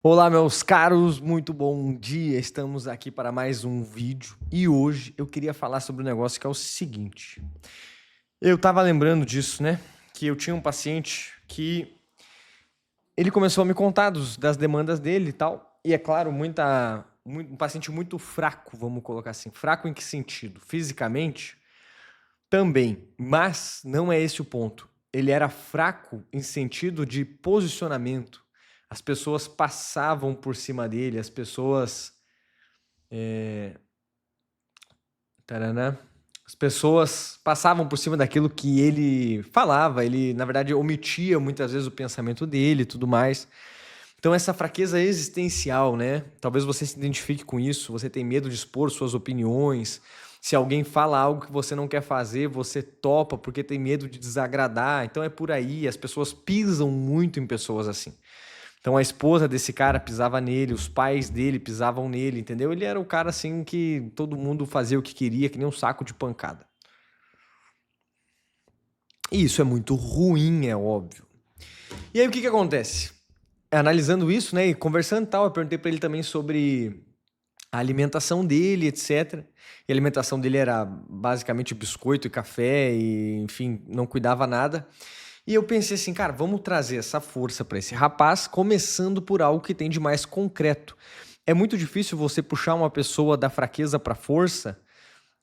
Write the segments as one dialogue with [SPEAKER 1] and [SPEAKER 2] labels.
[SPEAKER 1] Olá, meus caros, muito bom dia. Estamos aqui para mais um vídeo e hoje eu queria falar sobre um negócio que é o seguinte. Eu tava lembrando disso, né? Que eu tinha um paciente que ele começou a me contar das demandas dele e tal. E é claro, um paciente muito fraco, vamos colocar assim. Fraco em que sentido? Fisicamente, também, mas não é esse o ponto. Ele era fraco em sentido de posicionamento. As pessoas passavam por cima dele, as pessoas. Taranã. As pessoas passavam por cima daquilo que ele falava, ele, na verdade, omitia muitas vezes o pensamento dele e tudo mais. Então, essa fraqueza existencial, né? Talvez você se identifique com isso, você tem medo de expor suas opiniões. Se alguém fala algo que você não quer fazer, você topa porque tem medo de desagradar. Então, é por aí. As pessoas pisam muito em pessoas assim. Então a esposa desse cara pisava nele, os pais dele pisavam nele, entendeu? Ele era o cara assim que todo mundo fazia o que queria, que nem um saco de pancada. E isso é muito ruim, é óbvio. E aí o que acontece? Analisando isso, né, e conversando e tal, eu perguntei pra ele também sobre a alimentação dele, etc. E a alimentação dele era basicamente biscoito e café e, enfim, não cuidava nada. E eu pensei assim, cara, vamos trazer essa força para esse rapaz, começando por algo que tem de mais concreto. É muito difícil você puxar uma pessoa da fraqueza para força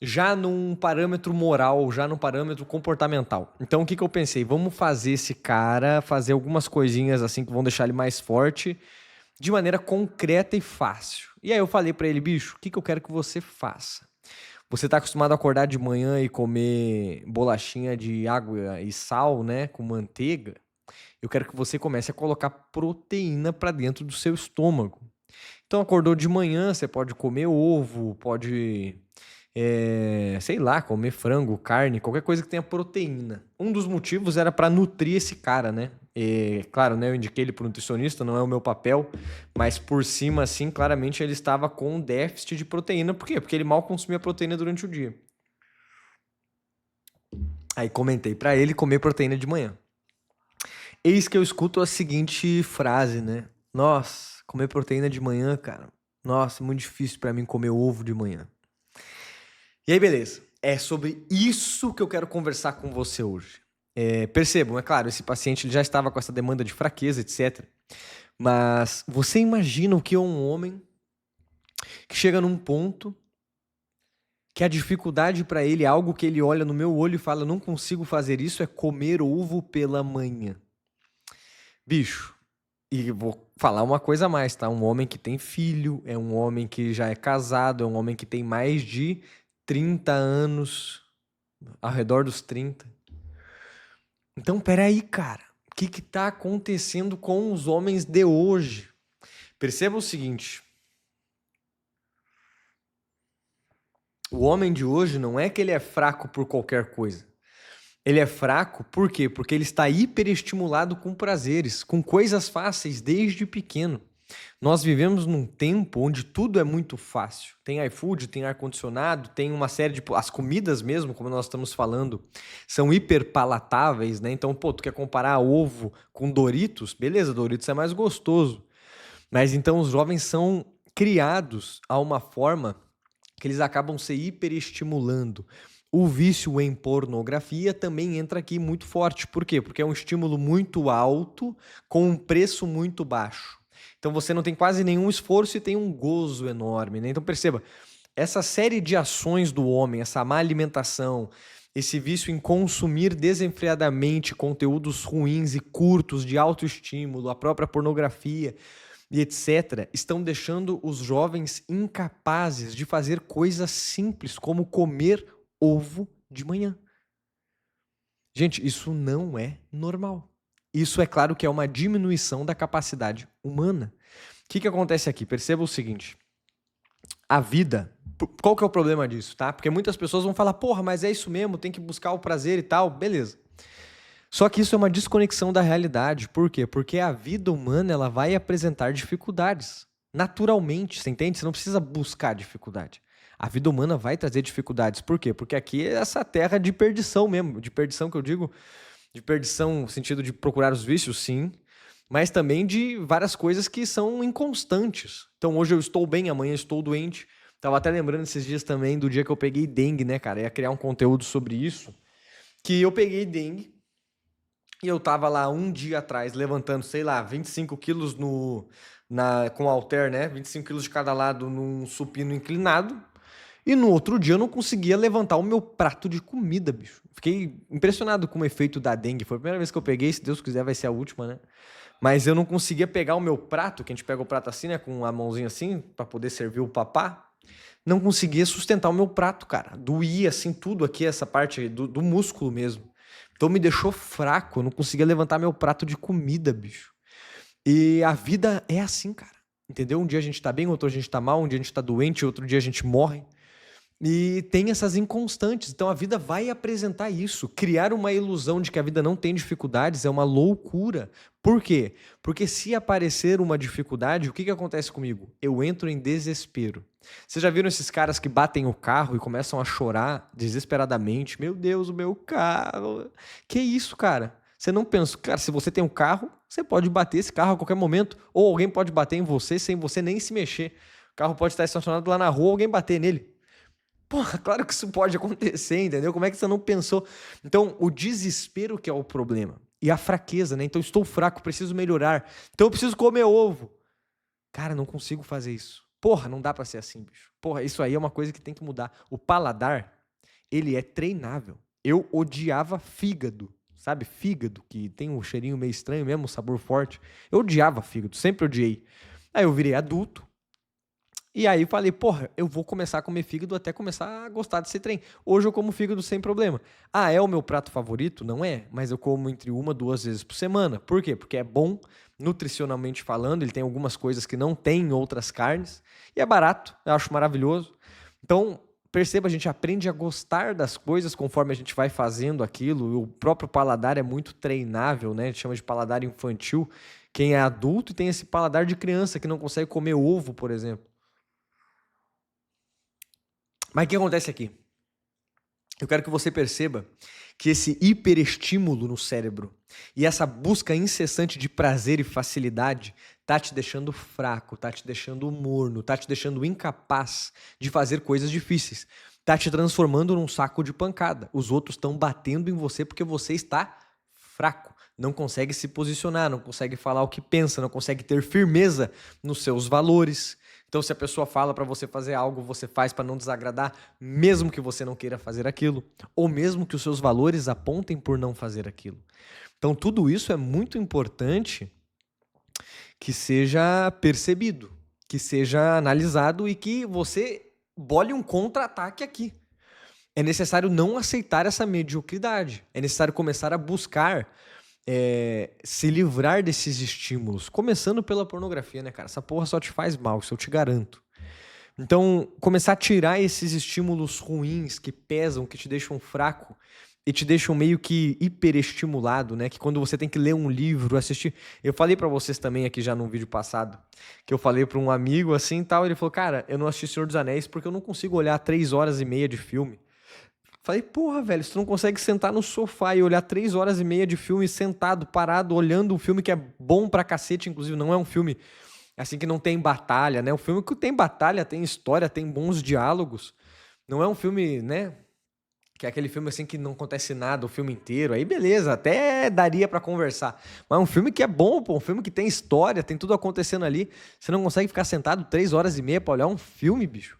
[SPEAKER 1] já num parâmetro moral, já num parâmetro comportamental. Então o que eu pensei? Vamos fazer esse cara fazer algumas coisinhas assim que vão deixar ele mais forte de maneira concreta e fácil. E aí eu falei para ele, bicho, o que eu quero que você faça? Você tá acostumado a acordar de manhã e comer bolachinha de água e sal, né, com manteiga? Eu quero que você comece a colocar proteína para dentro do seu estômago. Então acordou de manhã, você pode comer ovo, pode, sei lá, comer frango, carne, qualquer coisa que tenha proteína. Um dos motivos era para nutrir esse cara, né? Claro, né, eu indiquei ele para o nutricionista, não é o meu papel, mas por cima, assim, claramente ele estava com um déficit de proteína. Por quê? Porque ele mal consumia proteína durante o dia. Aí comentei para ele comer proteína de manhã. Eis que eu escuto a seguinte frase, né? Nossa, comer proteína de manhã, cara. Nossa, é muito difícil para mim comer ovo de manhã. E aí, beleza. É sobre isso que eu quero conversar com você hoje. Percebam, é claro, esse paciente ele já estava com essa demanda de fraqueza, etc. Mas você imagina o que é um homem que chega num ponto que a dificuldade para ele é algo que ele olha no meu olho e fala: não consigo fazer isso, é comer ovo pela manhã. Bicho, e vou falar uma coisa a mais, tá? Um homem que tem filho, é um homem que já é casado, é um homem que tem mais de 30 anos, ao redor dos 30. Então, peraí, cara. O que tá acontecendo com os homens de hoje? Perceba o seguinte: o homem de hoje não é que ele é fraco por qualquer coisa. Ele é fraco por quê? Porque ele está hiperestimulado com prazeres, com coisas fáceis desde pequeno. Nós vivemos num tempo onde tudo é muito fácil. Tem iFood, tem ar-condicionado, tem uma série de... As comidas mesmo, como nós estamos falando, são hiperpalatáveis, né? Então, pô, tu quer comparar ovo com Doritos? Beleza, Doritos é mais gostoso. Mas então os jovens são criados a uma forma que eles acabam se hiperestimulando. O vício em pornografia também entra aqui muito forte. Por quê? Porque é um estímulo muito alto com um preço muito baixo. Então você não tem quase nenhum esforço e tem um gozo enorme, né? Então perceba, essa série de ações do homem, essa má alimentação, esse vício em consumir desenfreadamente conteúdos ruins e curtos de autoestímulo, a própria pornografia e etc., estão deixando os jovens incapazes de fazer coisas simples como comer ovo de manhã. Gente, isso não é normal. Isso é claro que é uma diminuição da capacidade humana. O que acontece aqui? Perceba o seguinte: a vida, qual que é o problema disso, tá? Porque muitas pessoas vão falar, porra, mas é isso mesmo, tem que buscar o prazer e tal, beleza. Só que isso é uma desconexão da realidade. Por quê? Porque a vida humana ela vai apresentar dificuldades. Naturalmente, você entende? Você não precisa buscar dificuldade. A vida humana vai trazer dificuldades. Por quê? Porque aqui é essa terra de perdição mesmo. De perdição que eu digo, de perdição no sentido de procurar os vícios, sim. mas também de várias coisas que são inconstantes. Então hoje eu estou bem, amanhã estou doente. Tava até lembrando esses dias também do dia que eu peguei dengue, né, cara? Ia criar um conteúdo sobre isso. Que eu peguei dengue e eu tava lá um dia atrás levantando, sei lá, 25 quilos com halter, né? 25 quilos de cada lado num supino inclinado. E no outro dia eu não conseguia levantar o meu prato de comida, bicho. Fiquei impressionado com o efeito da dengue. Foi a primeira vez que eu peguei, se Deus quiser vai ser a última, né? Mas eu não conseguia pegar o meu prato, que a gente pega o prato assim, né? Com a mãozinha assim, pra poder servir o papá. Não conseguia sustentar o meu prato, cara. Doía, assim, tudo aqui, essa parte do músculo mesmo. Então me deixou fraco, eu não conseguia levantar meu prato de comida, bicho. E a vida é assim, cara. Entendeu? Um dia a gente tá bem, outro dia a gente tá mal, um dia a gente tá doente, outro dia a gente morre. E tem essas inconstantes. Então a vida vai apresentar isso. Criar uma ilusão de que a vida não tem dificuldades é uma loucura. Por quê? Porque se aparecer uma dificuldade, o que acontece comigo? Eu entro em desespero. Vocês já viram esses caras que batem o carro e começam a chorar desesperadamente? Meu Deus, o meu carro. Que isso, cara? Você não pensa, cara, se você tem um carro, você pode bater esse carro a qualquer momento, ou alguém pode bater em você sem você nem se mexer. O carro pode estar estacionado lá na rua, alguém bater nele. Porra, claro que isso pode acontecer, entendeu? Como é que você não pensou? Então, o desespero que é o problema. E a fraqueza, né? Então, estou fraco, preciso melhorar. Então, eu preciso comer ovo. Cara, não consigo fazer isso. Porra, não dá pra ser assim, bicho. Porra, isso aí é uma coisa que tem que mudar. O paladar, ele é treinável. Eu odiava fígado, sabe? Fígado, que tem um cheirinho meio estranho mesmo, um sabor forte. Eu odiava fígado, sempre odiei. Aí eu virei adulto. E aí falei, porra, eu vou começar a comer fígado até começar a gostar desse trem. Hoje eu como fígado sem problema. Ah, é o meu prato favorito? Não é, mas eu como entre 1, 2 vezes por semana. Por quê? Porque é bom, nutricionalmente falando, ele tem algumas coisas que não tem em outras carnes. E é barato, eu acho maravilhoso. Então, perceba, a gente aprende a gostar das coisas conforme a gente vai fazendo aquilo. O próprio paladar é muito treinável, né? A gente chama de paladar infantil. Quem é adulto tem esse paladar de criança que não consegue comer ovo, por exemplo. Mas o que acontece aqui? Eu quero que você perceba que esse hiperestímulo no cérebro e essa busca incessante de prazer e facilidade tá te deixando fraco, tá te deixando morno, tá te deixando incapaz de fazer coisas difíceis, tá te transformando num saco de pancada. Os outros estão batendo em você porque você está fraco, não consegue se posicionar, não consegue falar o que pensa, não consegue ter firmeza nos seus valores. Então, se a pessoa fala para você fazer algo, você faz para não desagradar, mesmo que você não queira fazer aquilo, ou mesmo que os seus valores apontem por não fazer aquilo. Então, tudo isso é muito importante que seja percebido, que seja analisado e que você bole um contra-ataque aqui. É necessário não aceitar essa mediocridade. É necessário começar a buscar se livrar desses estímulos. Começando pela pornografia, né, cara? Essa porra só te faz mal, isso eu te garanto. Então, começar a tirar esses estímulos ruins que pesam, que te deixam fraco e te deixam meio que hiperestimulado, né? Que quando você tem que ler um livro, assistir... Eu falei pra vocês também aqui já num vídeo passado, que eu falei pra um amigo assim e tal, ele falou, cara, eu não assisti Senhor dos Anéis porque eu não consigo olhar 3 horas e meia de filme. Falei, porra, velho, se tu não consegue sentar no sofá e olhar 3 horas e meia de filme sentado, parado, olhando um filme que é bom pra cacete, inclusive não é um filme assim que não tem batalha, né? Um filme que tem batalha, tem história, tem bons diálogos. Não é um filme, né? Que é aquele filme assim que não acontece nada o filme inteiro. Aí beleza, até daria pra conversar. Mas um filme que é bom, pô, um filme que tem história, tem tudo acontecendo ali. Você não consegue ficar sentado 3 horas e meia pra olhar um filme, bicho?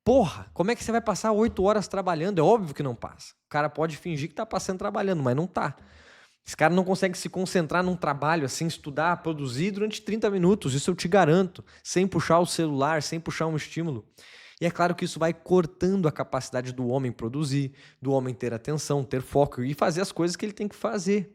[SPEAKER 1] Porra, como é que você vai passar 8 horas trabalhando? É óbvio que não passa. O cara pode fingir que tá passando trabalhando, mas não tá. Esse cara não consegue se concentrar num trabalho, assim, estudar, produzir durante 30 minutos, isso eu te garanto, sem puxar o celular, sem puxar um estímulo. E é claro que isso vai cortando a capacidade do homem produzir, do homem ter atenção, ter foco e fazer as coisas que ele tem que fazer.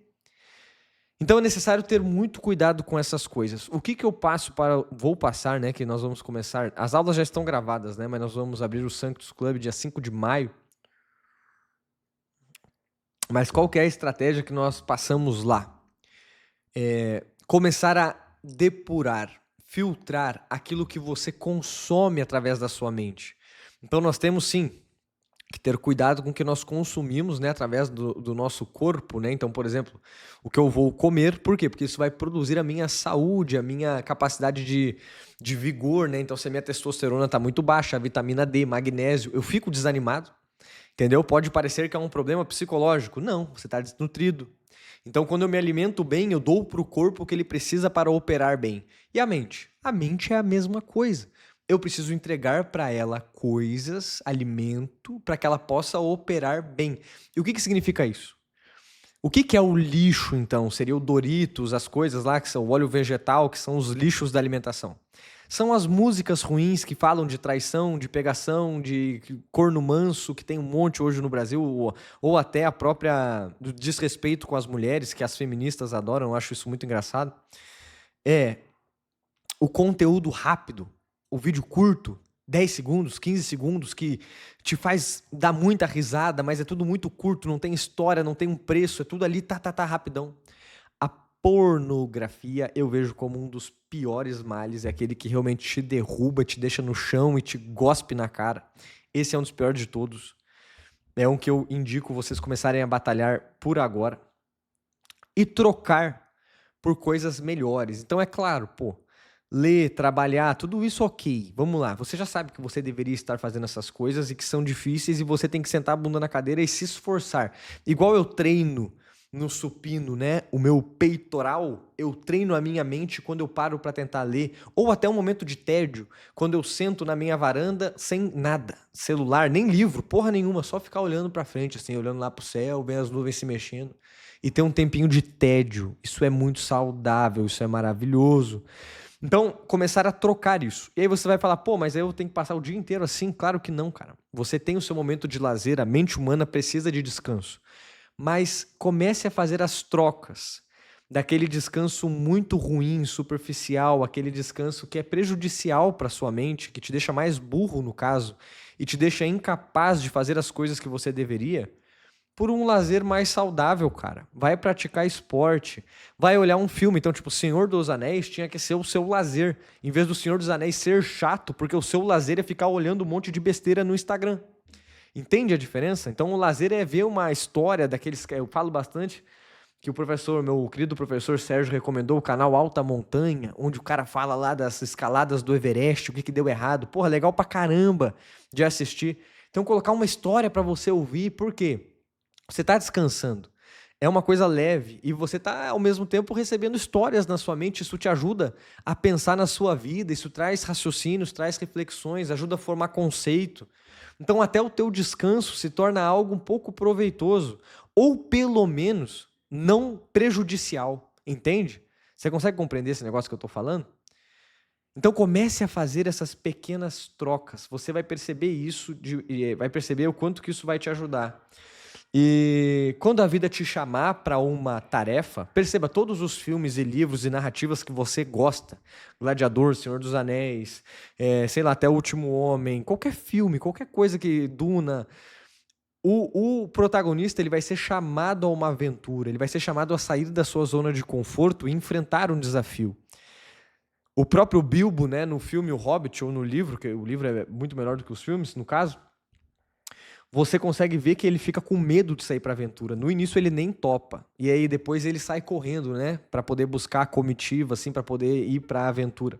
[SPEAKER 1] Então é necessário ter muito cuidado com essas coisas. O que eu passo para... Vou passar, né, que nós vamos começar... As aulas já estão gravadas, né, mas nós vamos abrir o Sanctus Club dia 5 de maio. Mas qual que é a estratégia que nós passamos lá? Começar a depurar, filtrar aquilo que você consome através da sua mente. Então nós temos, sim, que ter cuidado com o que nós consumimos, né, através do nosso corpo, né? Então, por exemplo, o que eu vou comer, por quê? Porque isso vai produzir a minha saúde, a minha capacidade de vigor, né? Então, se a minha testosterona está muito baixa, a vitamina D, magnésio, eu fico desanimado, entendeu? Pode parecer que é um problema psicológico. Não, você está desnutrido. Então, quando eu me alimento bem, eu dou para o corpo o que ele precisa para operar bem. E a mente? A mente é a mesma coisa. Eu preciso entregar para ela coisas, alimento, para que ela possa operar bem. E o que significa isso? O que é o lixo, então? Seria o Doritos, as coisas lá que são o óleo vegetal, que são os lixos da alimentação. São as músicas ruins que falam de traição, de pegação, de corno manso, que tem um monte hoje no Brasil, ou até a própria do desrespeito com as mulheres, que as feministas adoram, eu acho isso muito engraçado. É o conteúdo rápido, o vídeo curto, 10 segundos, 15 segundos, que te faz dar muita risada, mas é tudo muito curto, não tem história, não tem um preço, é tudo ali, rapidão. A pornografia eu vejo como um dos piores males, é aquele que realmente te derruba, te deixa no chão e te gospe na cara. Esse é um dos piores de todos. É um que eu indico vocês começarem a batalhar por agora. E trocar por coisas melhores. Então é claro, ler, trabalhar, tudo isso ok. Vamos lá, você já sabe que você deveria estar fazendo essas coisas e que são difíceis e você tem que sentar a bunda na cadeira e se esforçar. Igual eu treino no supino, né? O meu peitoral, eu treino a minha mente quando eu paro para tentar ler, ou até um momento de tédio, quando eu sento na minha varanda sem nada, celular, nem livro, porra nenhuma, só ficar olhando para frente, assim, olhando lá pro céu, vendo as nuvens se mexendo, e ter um tempinho de tédio. Isso é muito saudável, isso é maravilhoso. Então, começar a trocar isso. E aí você vai falar, mas eu tenho que passar o dia inteiro assim? Claro que não, cara. Você tem o seu momento de lazer, a mente humana precisa de descanso. Mas comece a fazer as trocas daquele descanso muito ruim, superficial, aquele descanso que é prejudicial para sua mente, que te deixa mais burro no caso, e te deixa incapaz de fazer as coisas que você deveria, por um lazer mais saudável, cara. Vai praticar esporte, vai olhar um filme. Então, tipo, Senhor dos Anéis tinha que ser o seu lazer, em vez do Senhor dos Anéis ser chato, porque o seu lazer é ficar olhando um monte de besteira no Instagram. Entende a diferença? Então, o lazer é ver uma história daqueles que eu falo bastante, que o professor, meu querido professor Sérgio recomendou o canal Alta Montanha, onde o cara fala lá das escaladas do Everest, o que deu errado. Porra, legal pra caramba de assistir. Então, colocar uma história pra você ouvir, por quê? Você tá descansando. É uma coisa leve e você tá, ao mesmo tempo, recebendo histórias na sua mente. Isso te ajuda a pensar na sua vida, isso traz raciocínios, traz reflexões, ajuda a formar conceito. Então, até o teu descanso se torna algo um pouco proveitoso, ou pelo menos não prejudicial, entende? Você consegue compreender esse negócio que eu estou falando? Então, comece a fazer essas pequenas trocas. Você vai perceber isso, vai perceber o quanto que isso vai te ajudar. E quando a vida te chamar para uma tarefa, perceba todos os filmes e livros e narrativas que você gosta. Gladiador, Senhor dos Anéis, sei lá, até O Último Homem, qualquer filme, qualquer coisa que Duna. O protagonista ele vai ser chamado a uma aventura, ele vai ser chamado a sair da sua zona de conforto e enfrentar um desafio. O próprio Bilbo, né, no filme O Hobbit, ou no livro, que o livro é muito melhor do que os filmes, no caso, você consegue ver que ele fica com medo de sair para aventura. No início ele nem topa. E aí depois ele sai correndo, né, para poder buscar a comitiva assim, para poder ir para a aventura.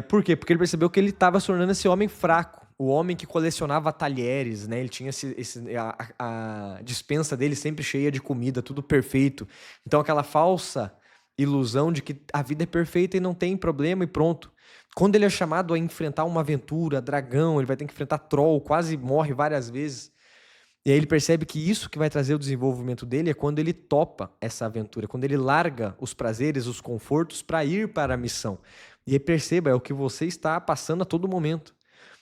[SPEAKER 1] Por quê? Porque ele percebeu que ele estava se tornando esse homem fraco, o homem que colecionava talheres, né? Ele tinha a dispensa dele sempre cheia de comida, tudo perfeito. Então aquela falsa ilusão de que a vida é perfeita e não tem problema e pronto. Quando ele é chamado a enfrentar uma aventura, dragão, ele vai ter que enfrentar troll, quase morre várias vezes. E aí ele percebe que isso que vai trazer o desenvolvimento dele é quando ele topa essa aventura, quando ele larga os prazeres, os confortos para ir para a missão. E aí perceba, é o que você está passando a todo momento.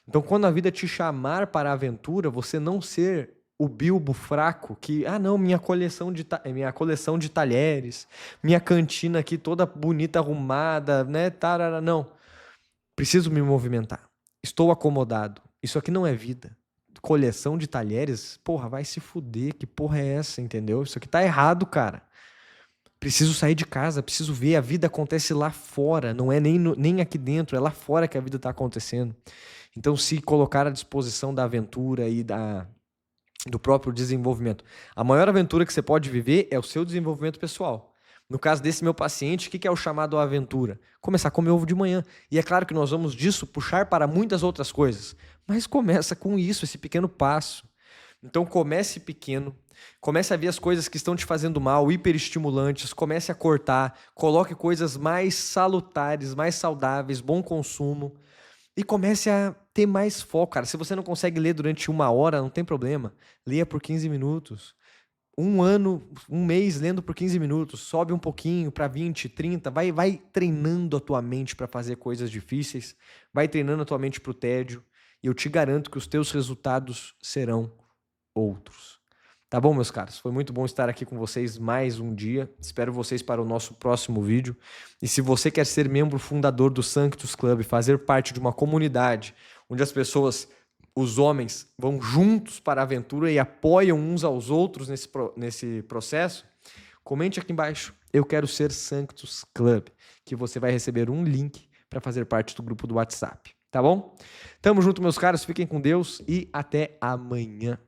[SPEAKER 1] Então quando a vida te chamar para a aventura, você não ser o Bilbo fraco que, não, minha coleção de talheres, minha cantina aqui toda bonita, arrumada, né, tarara, não. Preciso me movimentar. Estou acomodado. Isso aqui não é vida. Coleção de talheres, porra, vai se fuder. Que porra é essa, entendeu? Isso aqui tá errado, cara. Preciso sair de casa, preciso ver. A vida acontece lá fora, não é nem aqui dentro, é lá fora que a vida tá acontecendo. Então, se colocar à disposição da aventura e do próprio desenvolvimento. A maior aventura que você pode viver é o seu desenvolvimento pessoal. No caso desse meu paciente, o que é o chamado à aventura? Começar a comer ovo de manhã. E é claro que nós vamos disso puxar para muitas outras coisas, mas começa com isso, esse pequeno passo. Então comece pequeno, comece a ver as coisas que estão te fazendo mal, hiperestimulantes, comece a cortar, coloque coisas mais salutares, mais saudáveis, bom consumo e comece a ter mais foco, cara. Se você não consegue ler durante 1 hora, não tem problema, leia por 15 minutos. 1 ano, 1 mês lendo por 15 minutos, sobe um pouquinho para 20, 30, vai treinando a tua mente para fazer coisas difíceis, vai treinando a tua mente para o tédio, e eu te garanto que os teus resultados serão outros. Tá bom, meus caros? Foi muito bom estar aqui com vocês mais um dia. Espero vocês para o nosso próximo vídeo. E se você quer ser membro fundador do Sanctus Club, fazer parte de uma comunidade onde as pessoas, os homens, vão juntos para a aventura e apoiam uns aos outros nesse processo, comente aqui embaixo. Eu quero ser Sanctus Club, que você vai receber um link para fazer parte do grupo do WhatsApp. Tá bom? Tamo junto, meus caros. Fiquem com Deus e até amanhã.